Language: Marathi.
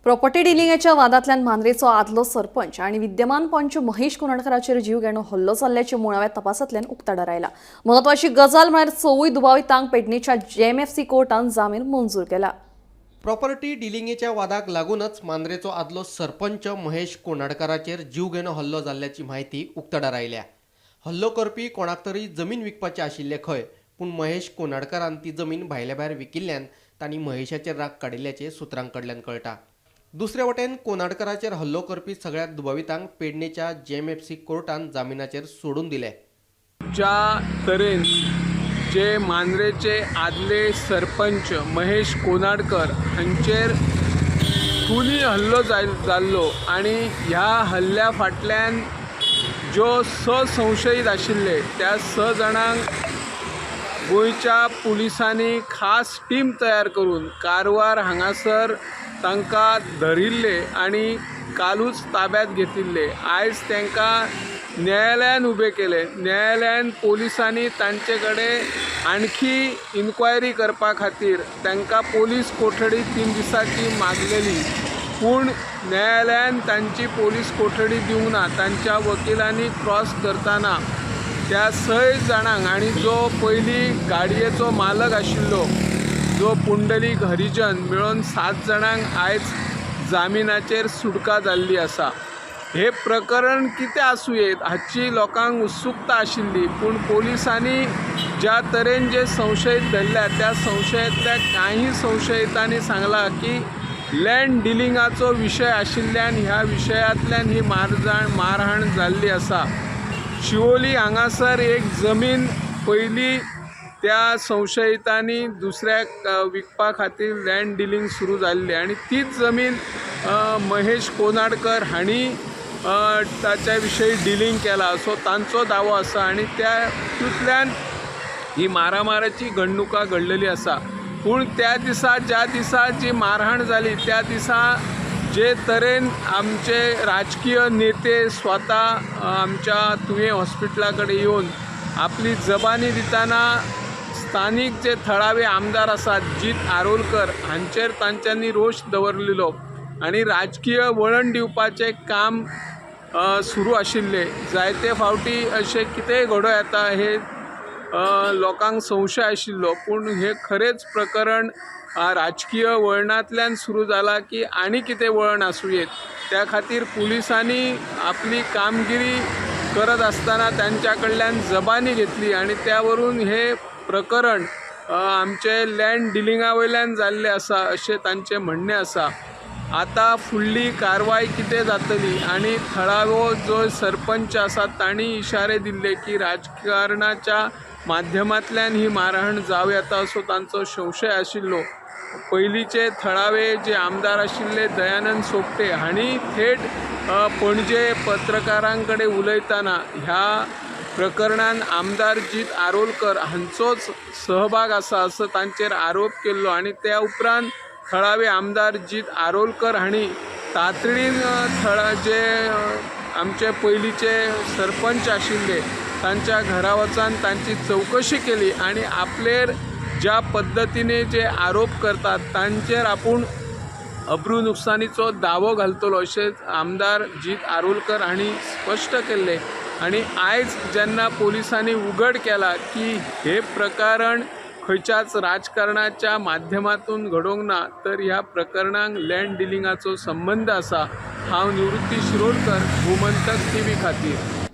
प्रॉपर्टी डिलिंगेच्या वादांतल्यान मांद्रेचो आदलो सरपंच आणि विद्यमान पंच महेश कुंडळकराचेर जीव घेणो हल्लो जाल्ल्याचे मुळाव्या तपासांतल्यान उक्ताडार आयला। महत्वाची गजाल म्हळ्यार चवूय दुबावितांक पेडणेच्या जेएमएफसी कोर्टान जामीन मंजूर केला। प्रॉपर्टी डिलिंगेच्या वादाक लागूनच मांद्रेचो आदलो सरपंच महेश कोंडाडकराचेर जीव घेणो हल्लो जाल्ल्याची म्हायती उक्ताडार आयल्या। हल्लो करपी कोणाक तरी जमीन विकपाचे आशिल्ले खंय, पूण महेश कोंडाडकरान ती जमीन भायल्या भायर विकिल्ल्यान तांणी महेशाचेर राग काडिल्ल्याचे सुत्रांकडल्यान कळटा। दुसरे वटेन कोंडाडकराचेर हल्लो करपी सगळ्यात दुबावितांक पेडणेच्या जेएमएफसी कोर्टान जामिनाचेर सोडून दिले। ज्या तरेन जे मांद्रेचे आदले सरपंच महेश कोनाडकर हांचेर खुनी हल्लो जाल्लो आणि ह्या हल्ल्या फाटल्यान जो संशयीत आशिल्ले त्या 6 जाणांक गोंयच्या पुलिसांनी खास टीम तयार करून कारवार हांगासर तांकां धरिल्ले आणि कालूच ताब्यात घेतिल्ले। आयज तांकां न्यायालयान उबे केले। न्यायालयान पोलिसांनी तांचे कडेन आणखी इन्क्वायरी करपा खातीर तांकां पोलीस कोठडी 3 दिसांची मागलेली, पूण न्यायालयान तांची पोलीस कोठडी दिवंक ना। तांच्या वकिलांनी क्रॉस करताना त्या 6 जाणांक आणि जो पयली गाडयेचो मालक आशिल्लो जो पुंडलीक हरिजन मेळून 7 जाणांक आयज जामिनाचेर सुटका जाल्ली आसा। हे प्रकरण कितें आसूं येत हाची लोकांक उत्सुकता आशिल्ली, पूण पोलिसांनी ज्या तरेन जे संशयीत धरल्या त्या संशयातल्या काही संशयितांनी सांगला की लँड डिलिंगाचो विशय आशिल्ल्यान ह्या विशयांतल्यान ही मारहाण जाल्ली आसा। शिवोली हांगासर एक जमीन पयली त्या संशयितांनी दुसऱ्याक विकपा खातीर लँड डिलिंग सुरू जाल्ली आणि तीच जमीन महेश कोनाडकर हांणी ताच्या विशयी डिलिंग केला असो तांचो दावो आसा आणि त्यातूंतल्यान ही मारामाराची घडणुका घडलेली आसा। पूण त्या दिसा ज्या दिसा जी मारहाण जाली त्या दिसा जे तरेन आमचे राजकीय नेते स्वता आमच्या तुवें हॉस्पिटला कडेन येवन आपली जबानी दिताना स्थानिक जे थळावे आमदार आसात जीत आरोलकर हांचेर तांच्यांनी रोष दवरलेलो आणि राजकीय वळण दिवपाचें काम सुरू आशिल्ले। जायते फावटी अशें कितेंय घडों येता हे लोकांक संशय आशिल्लो, पूण हे खरेंच प्रकरण राजकीय वळणांतल्यान सुरू जाला की आनी कितें वळण आसूं येत। त्या खातीर पुलिसांनी आपली कामगिरी करत आसतना तांच्या कडल्यान जबानी घेतली आणि त्या वरून हे प्रकरण आमचे लँड डिलिंगा वयल्यान जाल्ले आसा अशें तांचें म्हणणें आसा। आता फुडली कारवाय कितें जातली आणि थळावो जो सरपंच आसा तांणी इशारे दिल्ले की राजकारणाच्या माध्यमांतल्यान ही मारहाण जावं येता असो तांचो संशय आशिल्लो। पयलींचे थळावे जे आमदार आशिल्ले दयानंद सोपटे हांणी थेट पणजे पत्रकारां कडेन उलयतना ह्या प्रकरणान आमदार जीत आरोलकर हांचोच सहभाग आसा असो तांचेर आरोप केल्लो आणि त्या उपरांत थळावे आमदार जीत आरोलकर हांणी तातडीन जे आमचे पयलींचे सरपंच आशिल्ले तांच्या घरा वचून तांची चौकशी केली आणि आपलेर ज्या पद्धतीने जे आरोप करतात तांचेर आपूण अब्रू नुकसानीचो दावो घालतलो अशें आमदार जीत आरोलकर हांणी स्पश्ट केल्लें। आणि आयज जेन्ना पोलिसांनी उघड केला की हे प्रकरण खंयच्याच राजकारणाच्या माध्यमातून घडोवंक ना तर ह्या प्रकरणाक लँड डिलिंगाचो संबंध आसा। हांव निवृत्ती शिरोडकर, गोमंतक TV खातीर।